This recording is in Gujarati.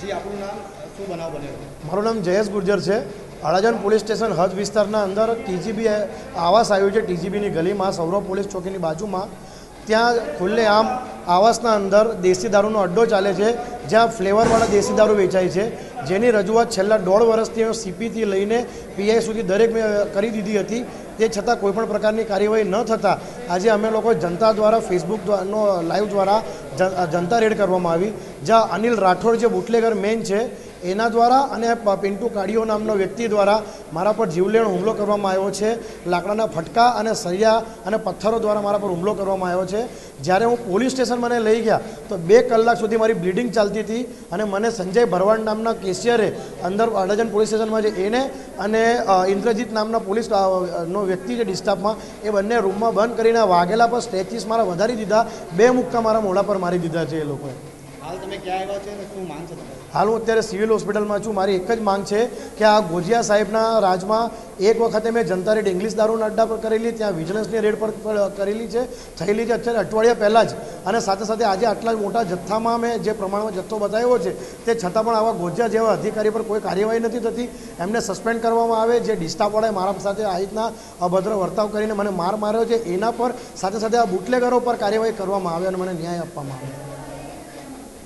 જી આપણું નામ શું બનાવ બન્યો? મારું નામ જયેશ ગુર્જર છે. અડાજણ પોલીસ સ્ટેશન હદ વિસ્તારના અંદર ટીજીબી આવાસ આવ્યું છે. ટીજીબીની ગલીમાં સૌરભ પોલીસ ચોકીની બાજુમાં ત્યાં ખુલ્લેઆમ આવાસના અંદર દેશી દારૂનો અડ્ડો ચાલે છે, જ્યાં ફ્લેવરવાળા દેશી દારૂ વેચાય છે, જેની રજૂઆત છેલ્લા 1.5 વર્ષથી સીપીથી લઈને પીઆઈ સુધી દરેક મેં કરી દીધી હતી. તે છતાં કોઈપણ પ્રકારની કાર્યવાહી ન થતાં આજે અમે લોકો જનતા દ્વારા ફેસબુકનો લાઈવ દ્વારા જનતા રેડ કરવામાં આવી, જ્યાં અનિલ રાઠોડ જે બુટલેગર મેન છે એના દ્વારા અને પિન્ટુ કાડિયો નામનો વ્યક્તિ દ્વારા મારા પર જીવલેણ હુમલો કરવામાં આવ્યો છે. લાકડાના ફટકા અને સળિયા અને પથ્થરો દ્વારા મારા પર હુમલો કરવામાં આવ્યો છે. જ્યારે હું પોલીસ સ્ટેશન મને લઈ ગયા તો 2 કલાક સુધી મારી બ્લીડિંગ ચાલતી હતી અને મને સંજય ભરવાડ નામના કેશિયરે અંદર અડાજણ પોલીસ સ્ટેશનમાં છે એને અને ઇન્દ્રજીત નામના પોલીસ નો વ્યક્તિ છે ડિસ્ટાફમાં, એ બંને રૂમમાં બંધ કરીને વાઘેલા પર સ્ટ્રેચીસ મારા વધારી દીધા. 2 મુક્કા મારા મોઢા પર મારી દીધા છે એ લોકોએ. હાલ તમે ક્યાં આવ્યા છો અને શું માંગ છે તમારી? હાલ હું અત્યારે સિવિલ હોસ્પિટલમાં છું. મારી એક જ માંગ છે કે આ ગોજિયા સાહેબના રાજમાં એક વખતે મેં જનતા રેડ ઇંગ્લિશ દારૂના અડ્ડા પર કરેલી, ત્યાં વિજિલન્સની રેડ પર કરેલી છે, થયેલી છે અત્યારે અઠવાડિયા પહેલાં જ, અને સાથે સાથે આજે આટલા મોટા જથ્થામાં મેં જે પ્રમાણમાં જથ્થો બતાવ્યો છે તે છતાં પણ આવા ગોજિયા જેવા અધિકારી પર કોઈ કાર્યવાહી નથી થતી. એમને સસ્પેન્ડ કરવામાં આવે. જે ડિસ્ટાફવાળાએ મારા સાથે આ રીતના અભદ્ર વર્તાવ કરીને મને માર્યો છે એના પર સાથે સાથે આ બુટલેગરો પર કાર્યવાહી કરવામાં આવે અને મને ન્યાય આપવામાં આવે.